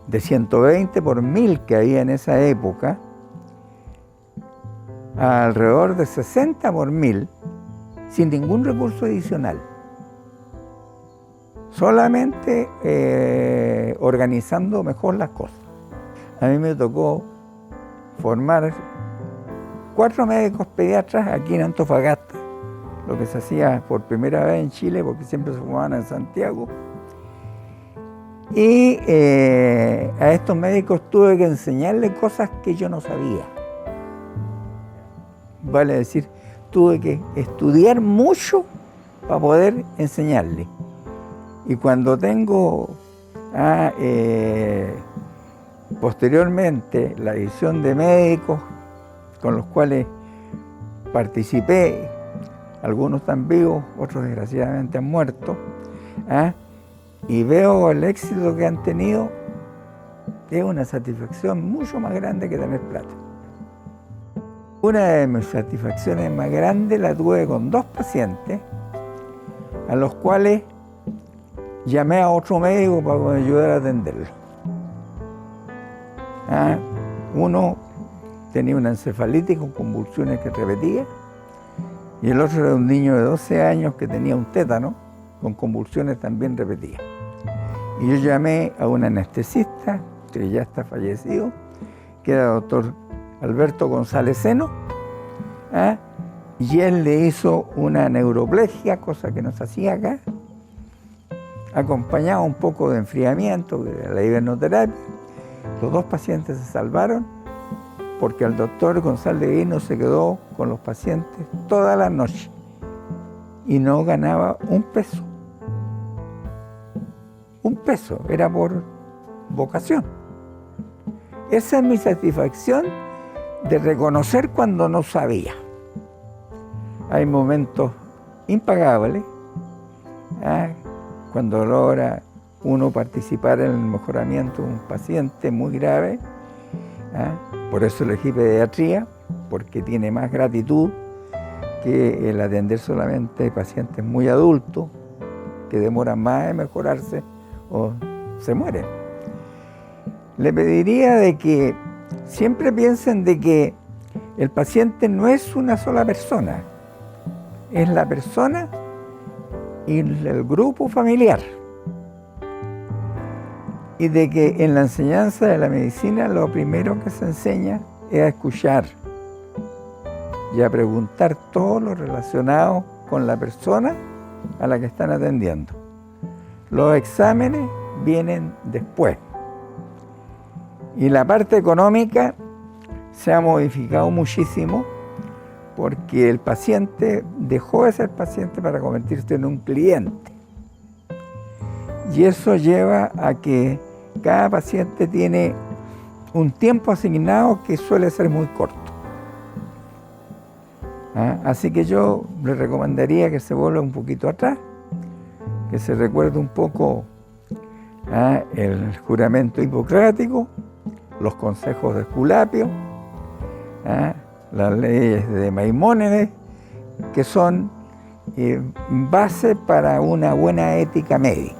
de 120 por 1000 que había en esa época a alrededor de 60 por 1000 sin ningún recurso adicional. Solamente organizando mejor las cosas. A mí me tocó formar 4 médicos pediatras aquí en Antofagasta, lo que se hacía por primera vez en Chile, porque siempre se formaban en Santiago. Y a estos médicos tuve que enseñarles cosas que yo no sabía. Vale decir, tuve que estudiar mucho para poder enseñarles. Y cuando tengo posteriormente la edición de médicos con los cuales participé, algunos están vivos, otros desgraciadamente han muerto, y veo el éxito que han tenido, es una satisfacción mucho más grande que tener plata. Una de mis satisfacciones más grandes la tuve con 2 pacientes, a los cuales llamé a otro médico para que me ayudara a atenderlo. Uno tenía una encefalitis con convulsiones que repetía, y el otro era un niño de 12 años que tenía un tétano con convulsiones también repetidas. Y yo llamé a un anestesista, que ya está fallecido, que era el doctor Alberto González Seno, y él le hizo una neuroplegia, cosa que no se hacía acá, acompañado un poco de enfriamiento, de la hibernoterapia. Los 2 pacientes se salvaron porque el doctor González Guino se quedó con los pacientes toda la noche y no ganaba un peso. Un peso, era por vocación. Esa es mi satisfacción de reconocer cuando no sabía. Hay momentos impagables, cuando logra uno participar en el mejoramiento de un paciente muy grave. Por eso elegí pediatría, porque tiene más gratitud que el atender solamente pacientes muy adultos, que demoran más en mejorarse o se mueren. Le pediría de que siempre piensen de que el paciente no es una sola persona, es la persona y el grupo familiar. Y de que en la enseñanza de la medicina lo primero que se enseña es a escuchar y a preguntar todo lo relacionado con la persona a la que están atendiendo. Los exámenes vienen después. Y la parte económica se ha modificado muchísimo porque el paciente dejó de ser paciente para convertirse en un cliente. Y eso lleva a que cada paciente tiene un tiempo asignado que suele ser muy corto. Así que yo le recomendaría que se vuelva un poquito atrás, que se recuerde un poco el juramento hipocrático, los consejos de Esculapio, las leyes de Maimónides, que son base para una buena ética médica.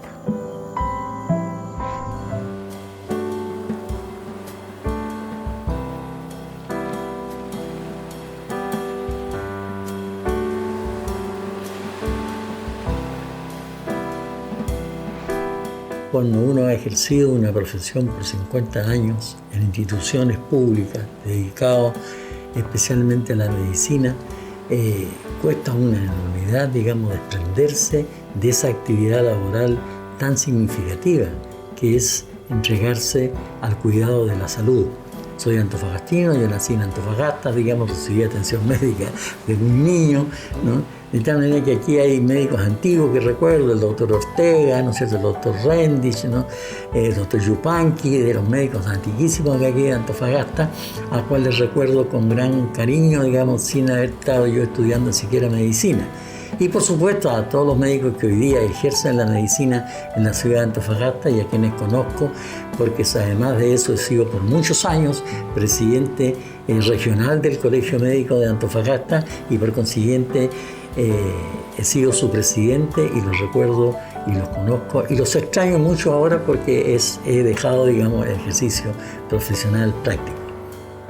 Cuando uno ha ejercido una profesión por 50 años en instituciones públicas, dedicado especialmente a la medicina, cuesta una enormidad, digamos, desprenderse de esa actividad laboral tan significativa que es entregarse al cuidado de la salud. Soy antofagastino, yo nací en Antofagasta, digamos, recibí atención médica desde un niño, ¿no? De tal manera que aquí hay médicos antiguos que recuerdo, el doctor Ortega, ¿no es cierto?, el doctor Rendich, ¿no?, el doctor Yupanqui, de los médicos antiquísimos que aquí en Antofagasta, a cuales recuerdo con gran cariño, digamos, sin haber estado yo estudiando siquiera medicina. Y por supuesto a todos los médicos que hoy día ejercen la medicina en la ciudad de Antofagasta y a quienes conozco, porque además de eso he sido por muchos años presidente regional del Colegio Médico de Antofagasta y por consiguiente he sido su presidente y lo recuerdo y los conozco y los extraño mucho ahora porque he dejado, digamos, el ejercicio profesional práctico.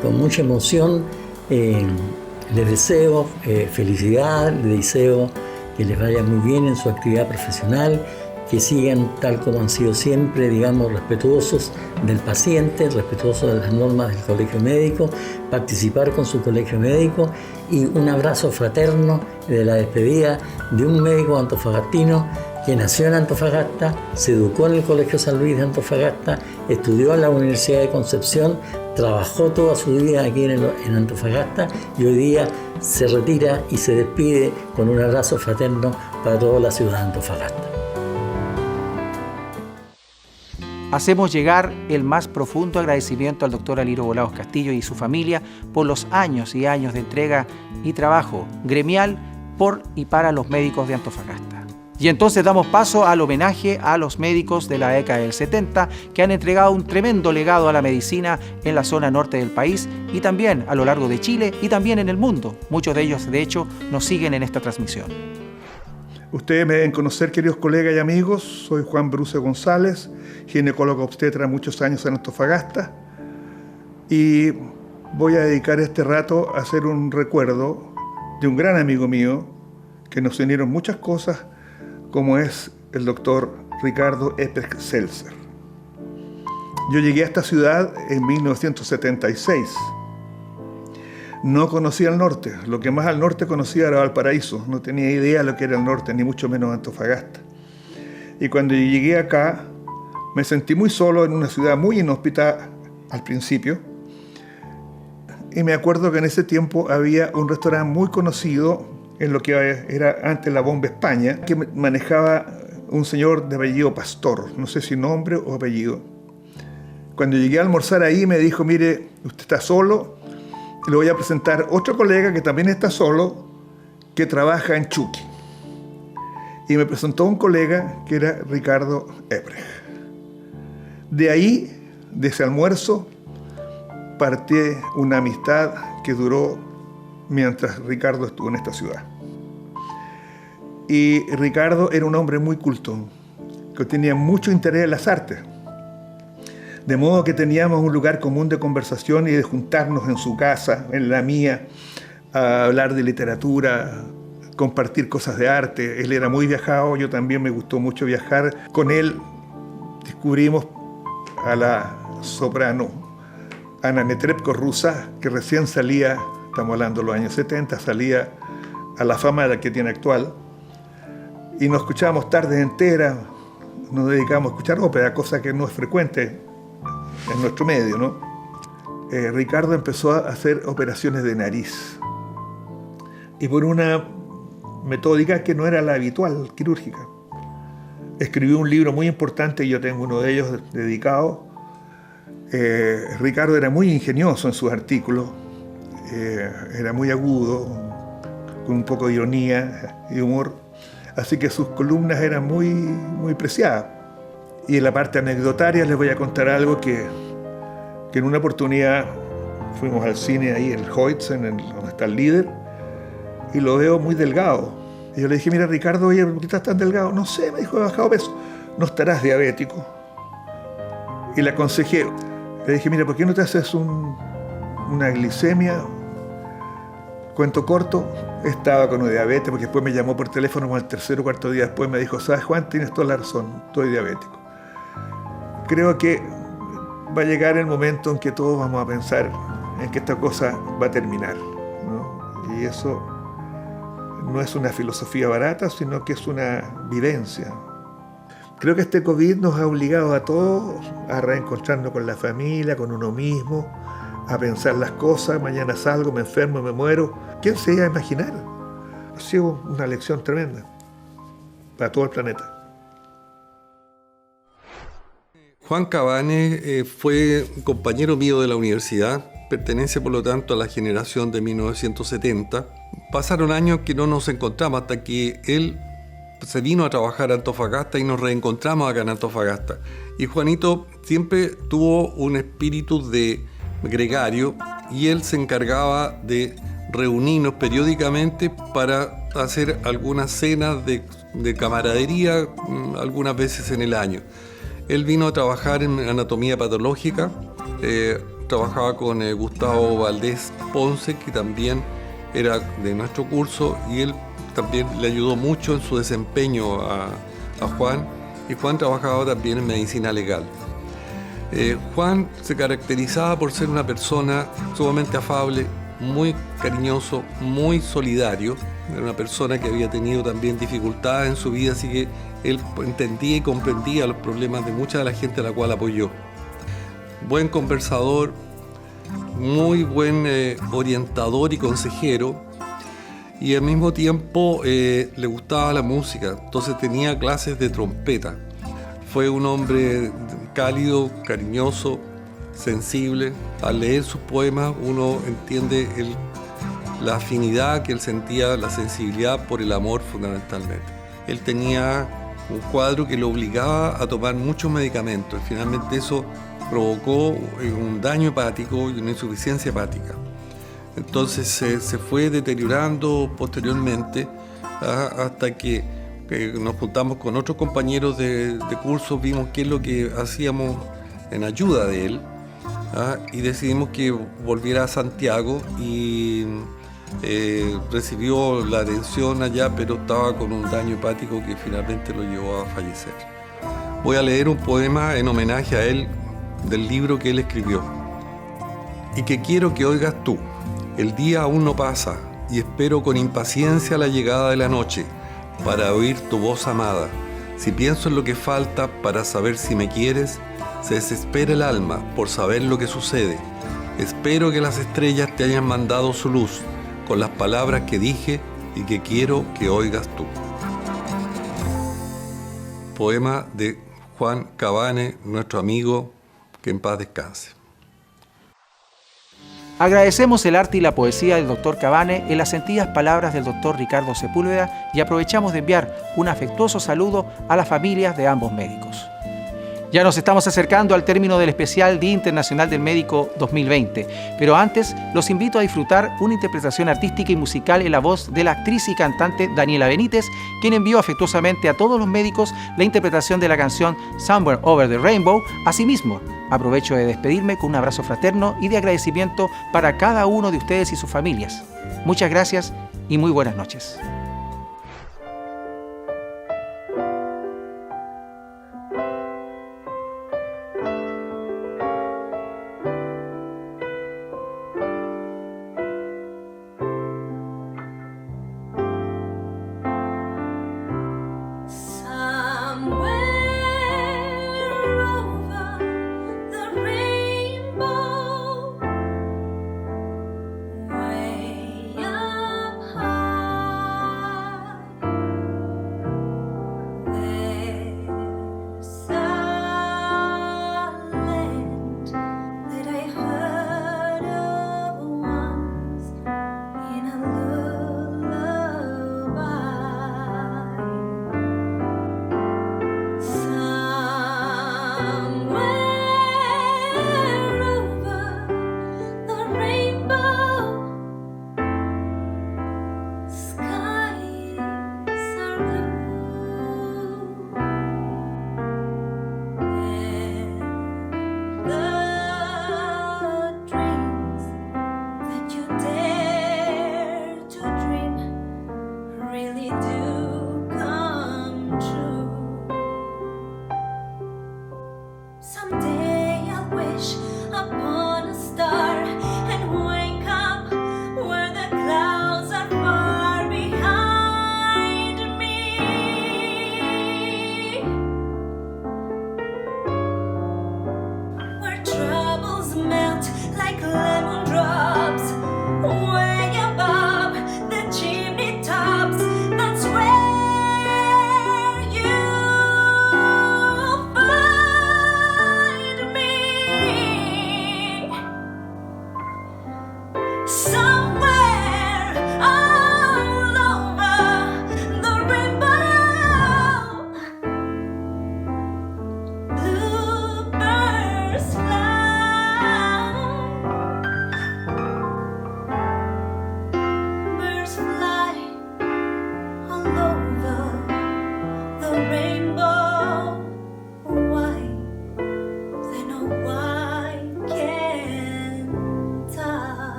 Con mucha emoción les deseo felicidad, les deseo que les vaya muy bien en su actividad profesional, que sigan tal como han sido siempre, digamos, respetuosos del paciente, respetuosos de las normas del colegio médico, participar con su colegio médico, y un abrazo fraterno de la despedida de un médico antofagastino que nació en Antofagasta, se educó en el Colegio San Luis de Antofagasta, estudió en la Universidad de Concepción, trabajó toda su vida aquí en Antofagasta y hoy día se retira y se despide con un abrazo fraterno para toda la ciudad de Antofagasta. Hacemos llegar el más profundo agradecimiento al doctor Aliro Volados Castillo y su familia por los años y años de entrega y trabajo gremial por y para los médicos de Antofagasta. Y entonces damos paso al homenaje a los médicos de la década del 70 que han entregado un tremendo legado a la medicina en la zona norte del país y también a lo largo de Chile y también en el mundo. Muchos de ellos, de hecho, nos siguen en esta transmisión. Ustedes me deben conocer, queridos colegas y amigos. Soy Juan Bruce González, ginecólogo obstetra muchos años en Antofagasta. Y voy a dedicar este rato a hacer un recuerdo de un gran amigo mío que nos unieron muchas cosas, como es el doctor Ricardo Epprecht Seltzer. Yo llegué a esta ciudad en 1976. No conocía el norte, lo que más al norte conocía era Valparaíso, no tenía idea de lo que era el norte, ni mucho menos Antofagasta. Y cuando llegué acá, me sentí muy solo en una ciudad muy inhóspita al principio, y me acuerdo que en ese tiempo había un restaurante muy conocido en lo que era antes la Bomba España, que manejaba un señor de apellido Pastor, no sé si nombre o apellido. Cuando llegué a almorzar ahí me dijo, mire, usted está solo, le voy a presentar otro colega que también está solo, que trabaja en Chuqui. Y me presentó un colega que era Ricardo Epprecht. De ahí, de ese almuerzo, partí una amistad que duró mientras Ricardo estuvo en esta ciudad. Y Ricardo era un hombre muy culto, que tenía mucho interés en las artes. De modo que teníamos un lugar común de conversación y de juntarnos en su casa, en la mía, a hablar de literatura, compartir cosas de arte. Él era muy viajado, yo también me gustó mucho viajar. Con él descubrimos a la soprano Anna Netrebko rusa, que recién salía, estamos hablando de los años 70, salía a la fama que tiene actual. Y nos escuchábamos tardes enteras, nos dedicábamos a escuchar ópera, cosa que no es frecuente en nuestro medio, ¿no? Ricardo empezó a hacer operaciones de nariz y por una metódica que no era la habitual, quirúrgica. Escribió un libro muy importante y yo tengo uno de ellos dedicado. Ricardo era muy ingenioso en sus artículos, era muy agudo, con un poco de ironía y humor, así que sus columnas eran muy preciadas. Y en la parte anecdotaria les voy a contar algo que en una oportunidad fuimos al cine ahí en el Hoyts, donde está el líder, y lo veo muy delgado. Y yo le dije, mira Ricardo, oye, ¿por qué estás tan delgado? No sé, me dijo, he bajado peso. No estarás diabético. Y le aconsejé, le dije, mira, ¿por qué no te haces una glicemia? Cuento corto, estaba con una diabetes, porque después me llamó por teléfono como el tercer o cuarto día después, me dijo, ¿sabes, Juan? Tienes toda la razón, estoy diabético. Creo que va a llegar el momento en que todos vamos a pensar en que esta cosa va a terminar, ¿no? Y eso no es una filosofía barata, sino que es una vivencia. Creo que este COVID nos ha obligado a todos a reencontrarnos con la familia, con uno mismo, a pensar las cosas. Mañana salgo, me enfermo, me muero. ¿Quién se iba a imaginar? Ha sido una lección tremenda para todo el planeta. Juan Cabanes fue compañero mío de la universidad, pertenece por lo tanto a la generación de 1970. Pasaron años que no nos encontramos hasta que él se vino a trabajar a Antofagasta y nos reencontramos acá en Antofagasta. Y Juanito siempre tuvo un espíritu de gregario y él se encargaba de reunirnos periódicamente para hacer algunas cenas de de camaradería algunas veces en el año. Él vino a trabajar en anatomía patológica, trabajaba con Gustavo Valdés Ponce, que también era de nuestro curso, y él también le ayudó mucho en su desempeño a Juan, y Juan trabajaba también en medicina legal. Juan se caracterizaba por ser una persona sumamente afable, muy cariñoso, muy solidario. Era una persona que había tenido también dificultades en su vida, así que él entendía y comprendía los problemas de mucha de la gente a la cual apoyó. Buen conversador, muy buen orientador y consejero, y al mismo tiempo le gustaba la música, entonces tenía clases de trompeta. Fue un hombre cálido, cariñoso, sensible. Al leer sus poemas uno entiende la afinidad que él sentía, la sensibilidad por el amor fundamentalmente. Él tenía un cuadro que lo obligaba a tomar muchos medicamentos y finalmente eso provocó un daño hepático y una insuficiencia hepática. Entonces se fue deteriorando posteriormente hasta que nos juntamos con otros compañeros de curso, vimos qué es lo que hacíamos en ayuda de él, y decidimos que volviera a Santiago y recibió la atención allá, pero estaba con un daño hepático que finalmente lo llevó a fallecer. Voy a leer un poema en homenaje a él del libro que él escribió y que quiero que oigas tú. El día aún no pasa y espero con impaciencia la llegada de la noche para oír tu voz amada. Si pienso en lo que falta para saber si me quieres, se desespera el alma por saber lo que sucede. Espero que las estrellas te hayan mandado su luz con las palabras que dije y que quiero que oigas tú. Poema de Juan Cabane, nuestro amigo, que en paz descanse. Agradecemos el arte y la poesía del Dr. Cabane en las sentidas palabras del Dr. Ricardo Sepúlveda y aprovechamos de enviar un afectuoso saludo a las familias de ambos médicos. Ya nos estamos acercando al término del especial Día Internacional del Médico 2020, pero antes los invito a disfrutar una interpretación artística y musical en la voz de la actriz y cantante Daniela Benítez, quien envió afectuosamente a todos los médicos la interpretación de la canción Somewhere Over the Rainbow. Asimismo, aprovecho de despedirme con un abrazo fraterno y de agradecimiento para cada uno de ustedes y sus familias. Muchas gracias y muy buenas noches.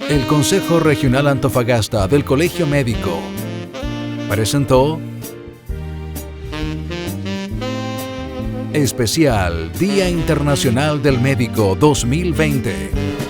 El Consejo Regional Antofagasta del Colegio Médico presentó Especial Día Internacional del Médico 2020.